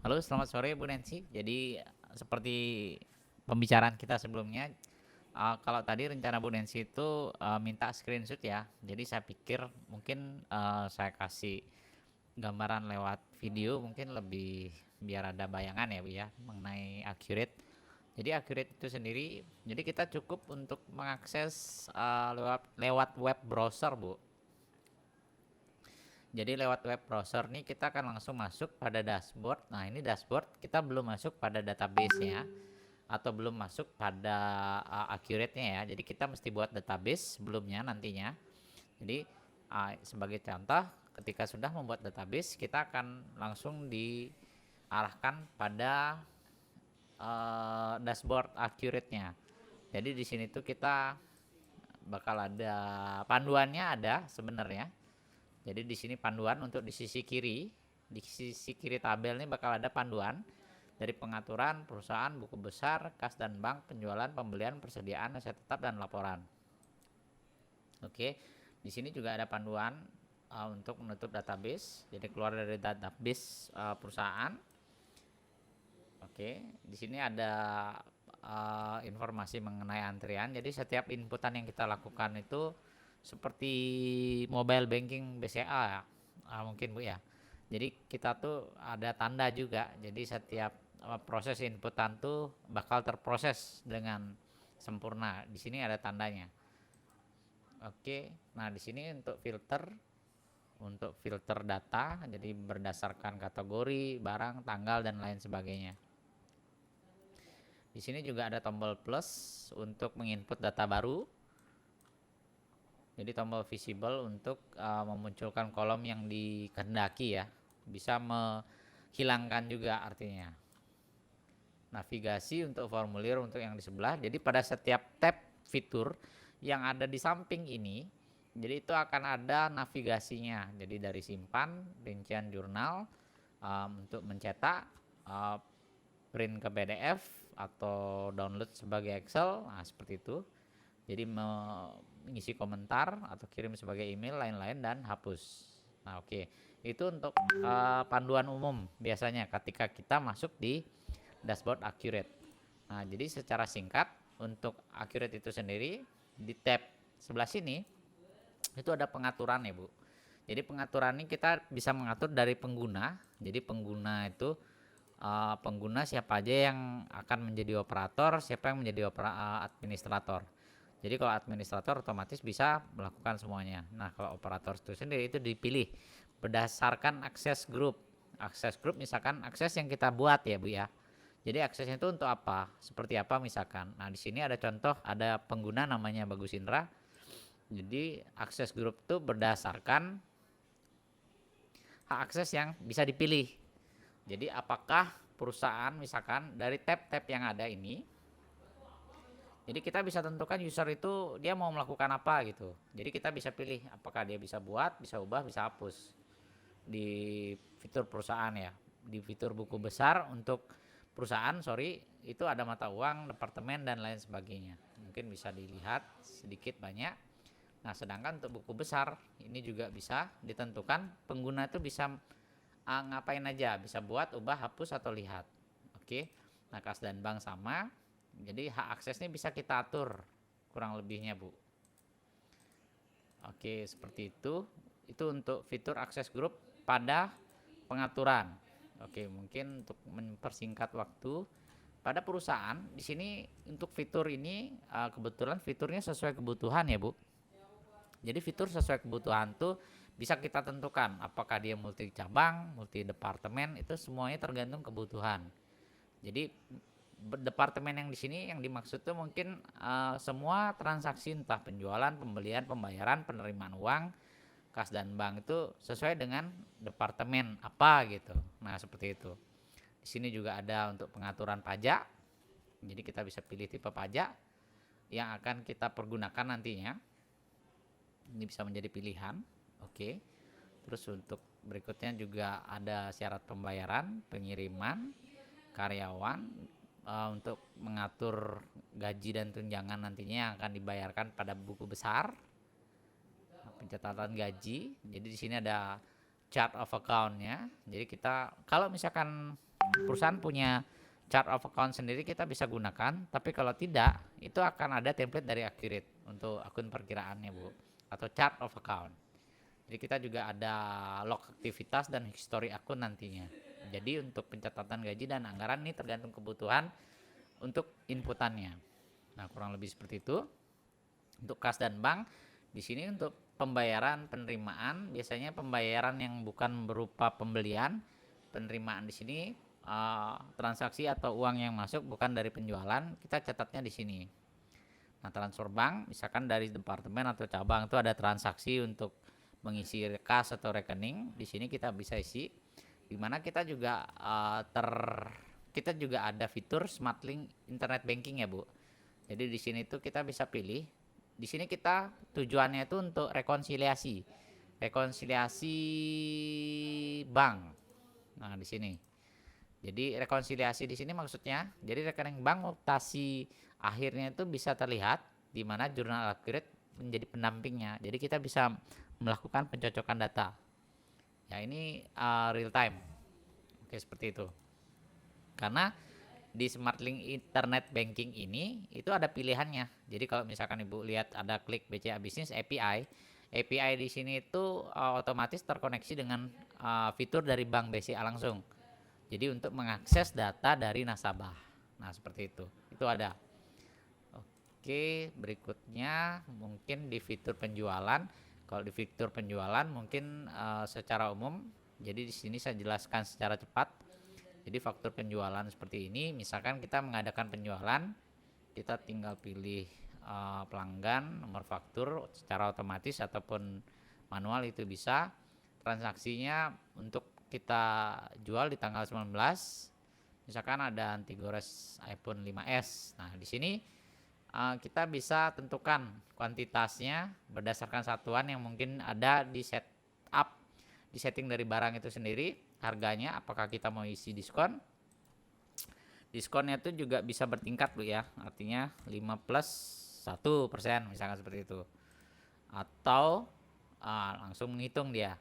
Halo, selamat sore Bu Nancy. Jadi seperti pembicaraan kita sebelumnya, kalau tadi rencana Bu Nancy itu minta screenshot ya. Jadi saya pikir mungkin saya kasih gambaran lewat video mungkin lebih biar ada bayangan ya Bu ya mengenai accurate. Jadi accurate itu sendiri, jadi kita cukup untuk mengakses lewat lewat web browser Bu. Jadi lewat web browser nih kita akan langsung masuk pada dashboard. Nah ini dashboard kita belum masuk pada database ya, atau belum masuk pada accurate-nya ya. Jadi kita mesti buat database sebelumnya nantinya. Jadi sebagai contoh, ketika sudah membuat database kita akan langsung diarahkan pada dashboard accurate-nya. Jadi di sini tuh kita bakal ada panduannya, ada sebenarnya. Jadi di sini panduan untuk di sisi kiri tabel ini bakal ada panduan dari pengaturan perusahaan, buku besar, kas dan bank, penjualan, pembelian, persediaan, aset tetap dan laporan. Oke, di sini juga ada panduan untuk menutup database. Jadi keluar dari database perusahaan. Oke, di sini ada informasi mengenai antrian. Jadi setiap inputan yang kita lakukan itu seperti mobile banking BCA ya, mungkin Bu ya. Jadi kita tuh ada tanda juga. Jadi setiap proses inputan tuh bakal terproses dengan sempurna. Di sini ada tandanya. Oke, nah di sini untuk filter data, jadi berdasarkan kategori, barang, tanggal dan lain sebagainya. Di sini juga ada tombol plus untuk menginput data baru. Jadi tombol visible untuk memunculkan kolom yang dikehendaki ya. Bisa menghilangkan juga artinya. Navigasi untuk formulir untuk yang di sebelah. Jadi pada setiap tab fitur yang ada di samping ini, jadi itu akan ada navigasinya. Jadi dari simpan, rincian jurnal, untuk mencetak, print ke PDF atau download sebagai Excel, nah seperti itu. Jadi mengisi komentar atau kirim sebagai email, lain-lain dan hapus. Nah oke, itu untuk panduan umum biasanya ketika kita masuk di dashboard accurate. Nah jadi secara singkat untuk accurate itu sendiri di tab sebelah sini itu ada pengaturan ya Bu. Jadi pengaturan ini kita bisa mengatur dari pengguna. Jadi pengguna itu pengguna siapa aja yang akan menjadi operator, siapa yang menjadi administrator. Jadi kalau administrator otomatis bisa melakukan semuanya. Nah kalau operator itu sendiri itu dipilih berdasarkan akses grup. Akses grup misalkan akses yang kita buat ya Bu ya. Jadi aksesnya itu untuk apa? Seperti apa misalkan. Nah di sini ada contoh, ada pengguna namanya Bagus Indra. Jadi akses grup itu berdasarkan hak akses yang bisa dipilih. Jadi apakah perusahaan misalkan dari tab-tab yang ada ini, jadi kita bisa tentukan user itu dia mau melakukan apa gitu. Jadi kita bisa pilih apakah dia bisa buat, bisa ubah, bisa hapus. Di fitur perusahaan ya, di fitur buku besar untuk perusahaan, sorry, itu ada mata uang, departemen dan lain sebagainya. Mungkin bisa dilihat sedikit banyak. Nah sedangkan untuk buku besar ini juga bisa ditentukan pengguna itu bisa ngapain aja, bisa buat, ubah, hapus atau lihat. Oke, nah kas dan bank sama. Jadi hak aksesnya bisa kita atur kurang lebihnya Bu. Oke seperti itu. Itu untuk fitur akses grup pada pengaturan. Oke mungkin untuk mempersingkat waktu pada perusahaan di sini untuk fitur ini kebetulan fiturnya sesuai kebutuhan ya Bu. Jadi fitur sesuai kebutuhan tuh bisa kita tentukan apakah dia multi cabang, multi departemen, itu semuanya tergantung kebutuhan. Jadi departemen yang di sini yang dimaksud tuh mungkin semua transaksi entah penjualan, pembelian, pembayaran, penerimaan uang, kas dan bank itu sesuai dengan departemen apa gitu. Nah, seperti itu. Di sini juga ada untuk pengaturan pajak. Jadi kita bisa pilih tipe pajak yang akan kita pergunakan nantinya. Ini bisa menjadi pilihan. Oke. Terus untuk berikutnya juga ada syarat pembayaran, pengiriman, karyawan, untuk mengatur gaji dan tunjangan nantinya yang akan dibayarkan pada buku besar, pencatatan gaji. Jadi di sini ada chart of account-nya. Jadi kita kalau misalkan perusahaan punya chart of account sendiri kita bisa gunakan, tapi kalau tidak itu akan ada template dari Accurate untuk akun perkiraannya Bu, atau chart of account. Jadi kita juga ada log aktivitas dan history akun nantinya. Jadi untuk pencatatan gaji dan anggaran ini tergantung kebutuhan untuk inputannya. Nah kurang lebih seperti itu. Untuk kas dan bank di sini untuk pembayaran penerimaan, biasanya pembayaran yang bukan berupa pembelian, penerimaan di sini transaksi atau uang yang masuk bukan dari penjualan, kita catatnya di sini. Nah transfer bank misalkan dari departemen atau cabang itu ada transaksi untuk mengisi kas atau rekening, di sini kita bisa isi. Dimana kita juga kita juga ada fitur Smart Link Internet Banking ya Bu. Jadi di sini tuh kita bisa pilih. Di sini kita tujuannya itu untuk rekonsiliasi bank. Nah di sini. Jadi rekonsiliasi di sini maksudnya, jadi rekening bank mutasi akhirnya itu bisa terlihat di mana jurnal Accurate menjadi pendampingnya. Jadi kita bisa melakukan pencocokan data. Ya ini real time. Oke seperti itu. Karena di Smart Link Internet Banking ini itu ada pilihannya. Jadi kalau misalkan Ibu lihat ada klik BCA Business API di sini itu otomatis terkoneksi dengan fitur dari Bank BCA langsung. Jadi untuk mengakses data dari nasabah. Nah, seperti itu. Itu ada. Oke, berikutnya mungkin di fitur penjualan. Kalau di fitur penjualan mungkin secara umum. Jadi di sini saya jelaskan secara cepat. Jadi faktur penjualan seperti ini, misalkan kita mengadakan penjualan, kita tinggal pilih pelanggan, nomor faktur secara otomatis ataupun manual itu bisa. Transaksinya untuk kita jual di tanggal 19, misalkan ada anti gores iPhone 5s. Nah di sini kita bisa tentukan kuantitasnya berdasarkan satuan yang mungkin ada di setup, di setting dari barang itu sendiri. Harganya apakah kita mau isi diskon, diskonnya itu juga bisa bertingkat Bu ya, artinya 5 plus 1% misalkan seperti itu, atau langsung menghitung dia.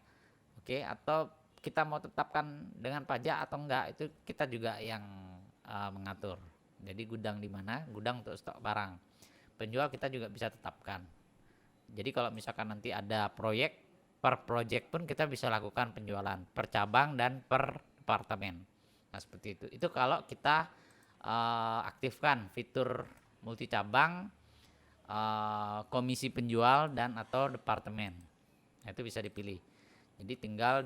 Oke, atau kita mau tetapkan dengan pajak atau enggak, itu kita juga yang mengatur. Jadi gudang di mana, gudang untuk stok barang. Penjual kita juga bisa tetapkan. Jadi kalau misalkan nanti ada proyek, per project pun kita bisa lakukan penjualan per cabang dan per departemen. Nah seperti itu. Itu kalau kita aktifkan fitur multi cabang, komisi penjual dan atau departemen. Nah, itu bisa dipilih. Jadi tinggal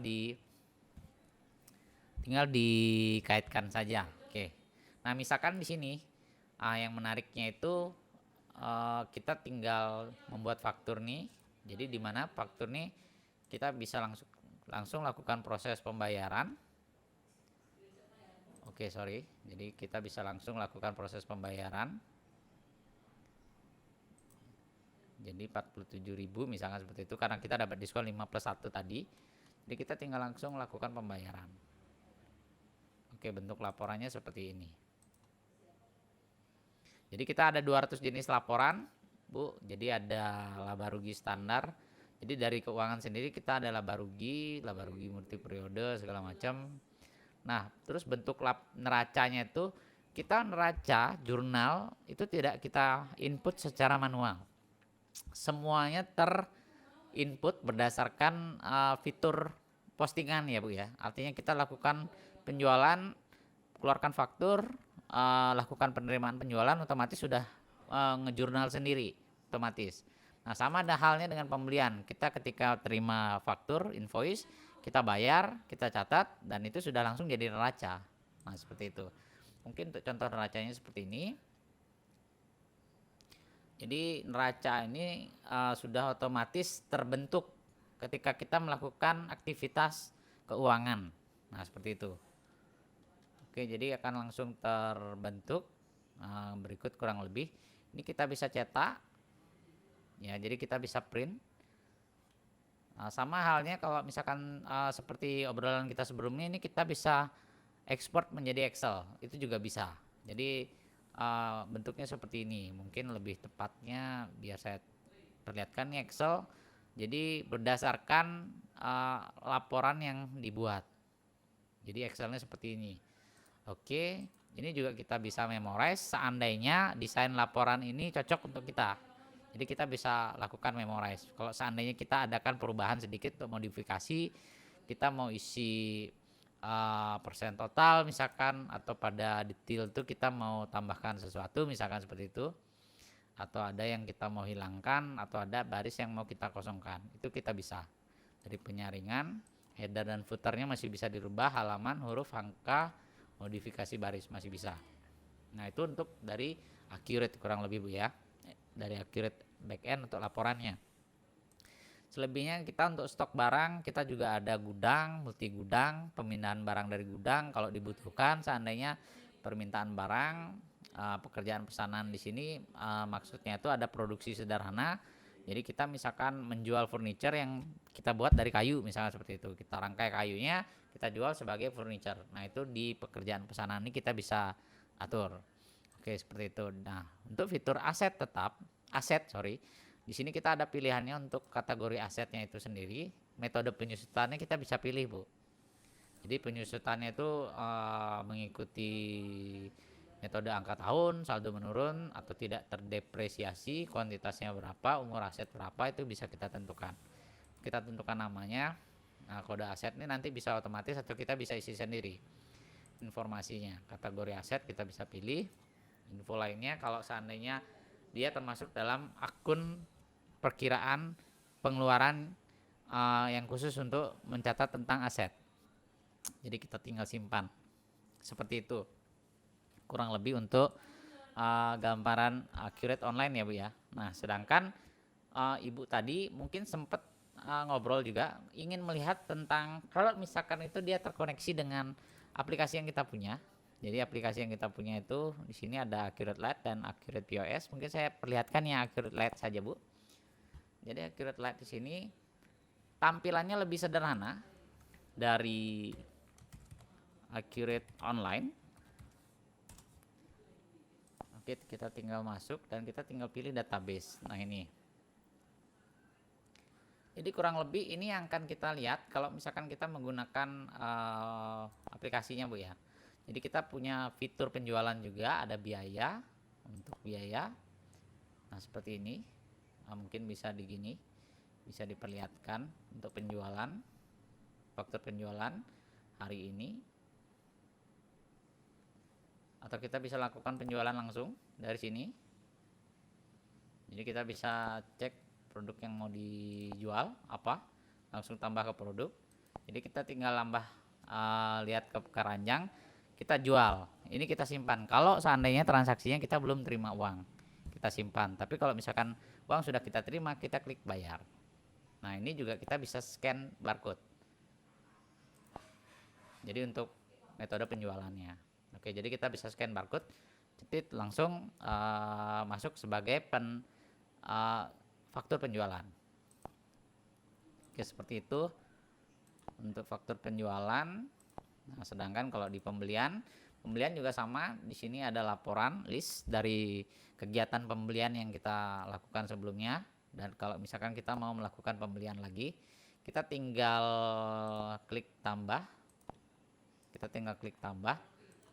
dikaitkan saja. Oke. Nah misalkan di sini yang menariknya itu kita tinggal membuat faktur nih. Jadi di mana faktur nih kita bisa langsung lakukan proses pembayaran. Oke, sorry. Jadi kita bisa langsung lakukan proses pembayaran. Jadi 47.000 misalkan seperti itu, karena kita dapat diskon 5 plus 1 tadi. Jadi kita tinggal langsung lakukan pembayaran. Oke, bentuk laporannya seperti ini. Jadi kita ada 200 jenis laporan, Bu. Jadi ada laba rugi standar. Jadi dari keuangan sendiri kita ada laba rugi multi periode segala macam. Nah, terus bentuk neracanya itu kita neraca jurnal itu tidak kita input secara manual. Semuanya terinput berdasarkan fitur postingan ya Bu ya. Artinya kita lakukan penjualan, keluarkan faktur, lakukan penerimaan penjualan, otomatis sudah ngejurnal sendiri otomatis. Nah sama ada halnya dengan pembelian, kita ketika terima faktur, invoice, kita bayar, kita catat, dan itu sudah langsung jadi neraca. Nah seperti itu. Mungkin untuk contoh neracanya seperti ini. Jadi neraca ini sudah otomatis terbentuk ketika kita melakukan aktivitas keuangan. Nah seperti itu. Oke, jadi akan langsung terbentuk. Berikut kurang lebih. Ini kita bisa cetak. Ya, jadi kita bisa print. Sama halnya kalau misalkan seperti obrolan kita sebelumnya, ini kita bisa ekspor menjadi Excel. Itu juga bisa. Jadi bentuknya seperti ini. Mungkin lebih tepatnya biar saya perlihatkan nih Excel. Jadi berdasarkan laporan yang dibuat. Jadi Excelnya seperti ini. Oke, ini juga kita bisa memorize seandainya desain laporan ini cocok untuk kita. Jadi kita bisa lakukan memorize. Kalau seandainya kita adakan perubahan sedikit untuk modifikasi, kita mau isi persen total misalkan, atau pada detail itu kita mau tambahkan sesuatu misalkan seperti itu, atau ada yang kita mau hilangkan, atau ada baris yang mau kita kosongkan, itu kita bisa. Dari penyaringan, header dan footernya masih bisa dirubah, halaman, huruf, angka, modifikasi baris masih bisa. Nah itu untuk dari accurate kurang lebih Bu ya, dari accurate backend untuk laporannya. Selebihnya kita untuk stok barang, kita juga ada gudang, multi gudang, pemindahan barang dari gudang kalau dibutuhkan. Seandainya permintaan barang, pekerjaan pesanan di sini maksudnya itu ada produksi sederhana. Jadi kita misalkan menjual furniture yang kita buat dari kayu misalnya seperti itu. Kita rangkai kayunya, kita jual sebagai furniture. Nah itu di pekerjaan pesanan ini kita bisa atur. Oke seperti itu. Nah untuk fitur aset di sini kita ada pilihannya untuk kategori asetnya itu sendiri. Metode penyusutannya kita bisa pilih Bu. Jadi penyusutannya itu mengikuti metode angka tahun, saldo menurun atau tidak terdepresiasi, kuantitasnya berapa, umur aset berapa, itu bisa kita tentukan. Kita tentukan namanya. Nah, kode aset ini nanti bisa otomatis atau kita bisa isi sendiri informasinya. Kategori aset kita bisa pilih. Info lainnya kalau seandainya dia termasuk dalam akun perkiraan pengeluaran yang khusus untuk mencatat tentang aset. Jadi kita tinggal simpan. Seperti itu. Kurang lebih untuk gambaran accurate online ya Bu ya. Nah, sedangkan Ibu tadi mungkin sempat ngobrol juga ingin melihat tentang kalau misalkan itu dia terkoneksi dengan aplikasi yang kita punya. Jadi aplikasi yang kita punya itu di sini ada Accurate Light dan Accurate POS. Mungkin saya perlihatkan yang Accurate Light saja Bu. Jadi Accurate Light di sini tampilannya lebih sederhana dari Accurate Online. Oke, kita tinggal masuk dan kita tinggal pilih database. Nah ini. Jadi kurang lebih ini yang akan kita lihat kalau misalkan kita menggunakan aplikasinya Bu ya. Jadi kita punya fitur penjualan juga, ada biaya untuk biaya. Nah seperti ini, mungkin bisa digini, bisa diperlihatkan untuk penjualan, faktur penjualan hari ini. Atau kita bisa lakukan penjualan langsung dari sini. Jadi kita bisa cek produk yang mau dijual apa, langsung tambah ke produk. Jadi kita tinggal tambah lihat ke keranjang, kita jual. Ini kita simpan. Kalau seandainya transaksinya kita belum terima uang, kita simpan. Tapi kalau misalkan uang sudah kita terima, kita klik bayar. Nah ini juga kita bisa scan barcode. Jadi untuk metode penjualannya. Oke, jadi kita bisa scan barcode, cetit langsung masuk sebagai faktur penjualan. Oke, seperti itu untuk faktur penjualan. Nah, sedangkan kalau di pembelian juga sama. Di sini ada laporan list dari kegiatan pembelian yang kita lakukan sebelumnya. Dan kalau misalkan kita mau melakukan pembelian lagi, kita tinggal klik tambah.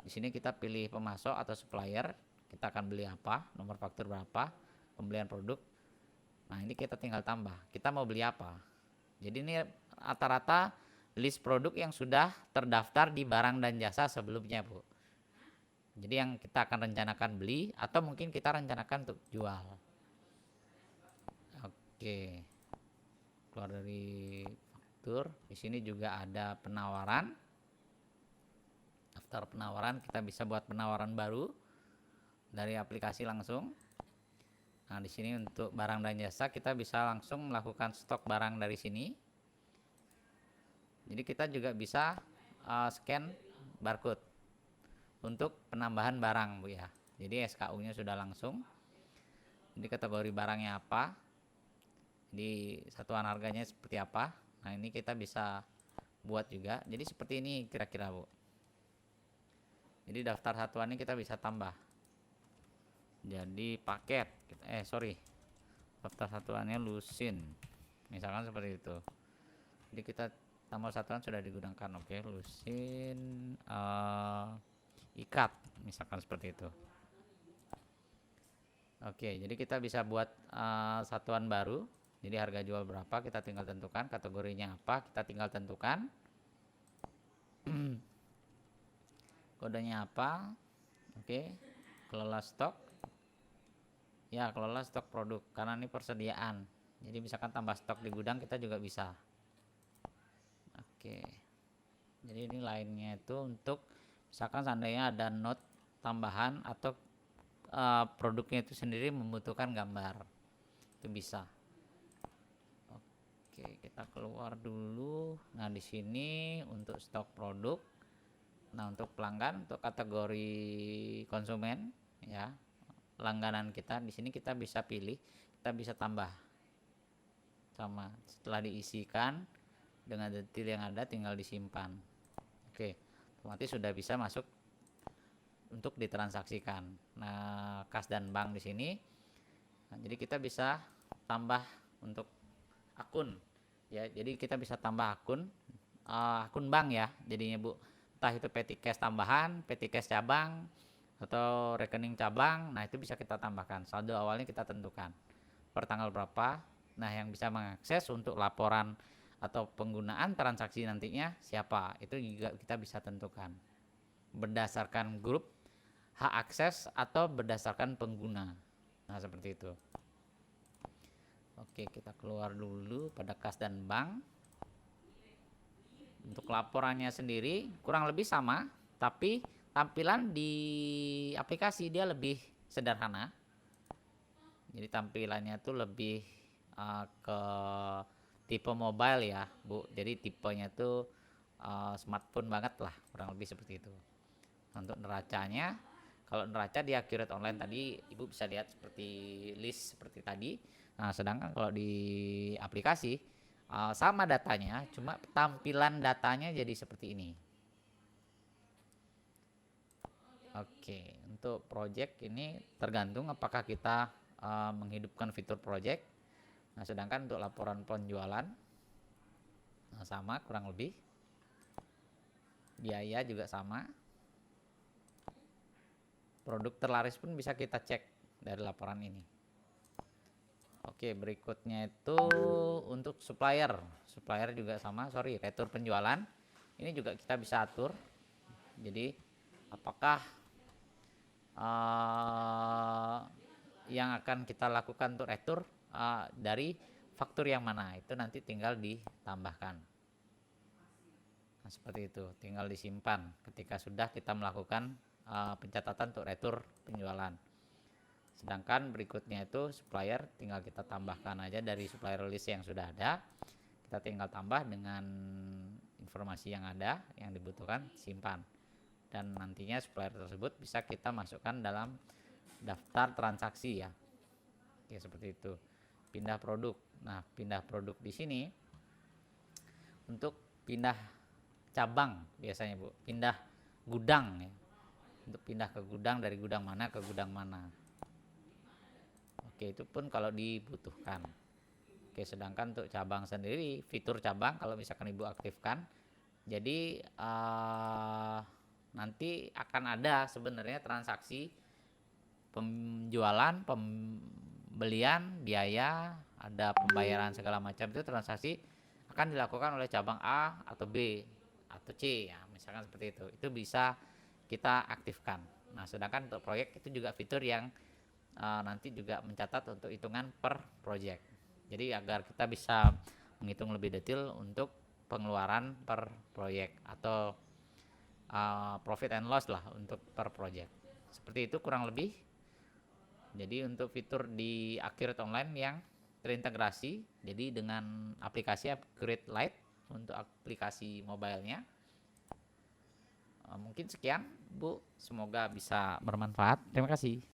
Di sini kita pilih pemasok atau supplier, kita akan beli apa, nomor faktur berapa, pembelian produk. Nah ini kita tinggal tambah, kita mau beli apa. Jadi ini rata-rata list produk yang sudah terdaftar di barang dan jasa sebelumnya Bu. Jadi yang kita akan rencanakan beli atau mungkin kita rencanakan untuk jual. Oke, keluar dari faktur. Di sini juga ada penawaran. Daftar penawaran, kita bisa buat penawaran baru dari aplikasi langsung. Nah, di sini untuk barang dan jasa kita bisa langsung melakukan stok barang dari sini. Jadi kita juga bisa scan barcode untuk penambahan barang Bu ya. Jadi SKU-nya sudah langsung. Jadi kategori barangnya apa? Jadi satuan harganya seperti apa? Nah, ini kita bisa buat juga. Jadi seperti ini kira-kira Bu. Jadi daftar satuannya kita bisa tambah. Jadi paket, daftar satuannya lusin, misalkan seperti itu. Jadi kita tambah satuan sudah digunakan. Oke, lusin ikat, misalkan seperti itu. Oke, jadi kita bisa buat satuan baru. Jadi harga jual berapa kita tinggal tentukan, kategorinya apa kita tinggal tentukan, kodenya apa. Oke, kelola stok. Ya, kelola stok produk karena ini persediaan. Jadi misalkan tambah stok di gudang kita juga bisa. Oke. Jadi ini lainnya itu untuk misalkan seandainya ada note tambahan atau produknya itu sendiri membutuhkan gambar, itu bisa. Oke, kita keluar dulu. Nah, di sini untuk stok produk. Nah, untuk pelanggan, untuk kategori konsumen ya, langganan kita di sini kita bisa pilih, kita bisa tambah sama setelah diisikan dengan detail yang ada tinggal disimpan. Oke, otomatis sudah bisa masuk untuk ditransaksikan. Nah, kas dan bank di sini. Nah, jadi kita bisa tambah untuk akun. Ya, jadi kita bisa tambah akun bank ya. Jadinya Bu, entah itu petty cash tambahan, petty cash cabang, atau rekening cabang. Nah, itu bisa kita tambahkan. Saldo awalnya kita tentukan per tanggal berapa. Nah, yang bisa mengakses untuk laporan atau penggunaan transaksi nantinya siapa, itu juga kita bisa tentukan berdasarkan grup, hak akses, atau berdasarkan pengguna. Nah, seperti itu. Oke, kita keluar dulu pada kas dan bank. Untuk laporannya sendiri kurang lebih sama, tapi tampilan di aplikasi dia lebih sederhana. Jadi tampilannya tuh lebih ke tipe mobile ya Bu. Jadi tipenya tuh smartphone banget lah, kurang lebih seperti itu. Untuk neracanya, kalau neraca di Accurate Online tadi Ibu bisa lihat seperti list seperti tadi. Nah, sedangkan kalau di aplikasi sama datanya, cuma tampilan datanya jadi seperti ini. Oke, untuk project ini tergantung apakah kita menghidupkan fitur project. Nah, sedangkan untuk laporan penjualan sama kurang lebih. Biaya juga sama. Produk terlaris pun bisa kita cek dari laporan ini. Oke, berikutnya itu untuk supplier. Supplier juga sama, retur penjualan. Ini juga kita bisa atur. Jadi apakah yang akan kita lakukan untuk retur dari faktur yang mana, itu nanti tinggal ditambahkan. Nah, seperti itu, tinggal disimpan ketika sudah kita melakukan pencatatan untuk retur penjualan. Sedangkan berikutnya itu supplier, tinggal kita tambahkan aja dari supplier list yang sudah ada, kita tinggal tambah dengan informasi yang ada yang dibutuhkan, simpan, dan nantinya supplier tersebut bisa kita masukkan dalam daftar transaksi ya. Oke, seperti itu. Pindah produk. Nah, pindah produk di sini untuk pindah cabang biasanya Bu, pindah gudang ya. Untuk pindah ke gudang, dari gudang mana ke gudang mana. Oke, itu pun kalau dibutuhkan. Oke, sedangkan untuk cabang sendiri, fitur cabang kalau misalkan Ibu aktifkan, jadi nanti akan ada sebenarnya transaksi penjualan, pembelian, biaya, ada pembayaran segala macam, itu transaksi akan dilakukan oleh cabang A atau B atau C ya, misalkan seperti itu. Itu bisa kita aktifkan. Nah, sedangkan untuk proyek itu juga fitur yang nanti juga mencatat untuk hitungan per project. Jadi agar kita bisa menghitung lebih detail untuk pengeluaran per proyek atau profit and loss lah untuk per project. Seperti itu kurang lebih. Jadi untuk fitur di Accurate Online yang terintegrasi, jadi dengan aplikasi Accurate Lite untuk aplikasi mobilenya. Mungkin sekian Bu, semoga bisa bermanfaat. Terima kasih.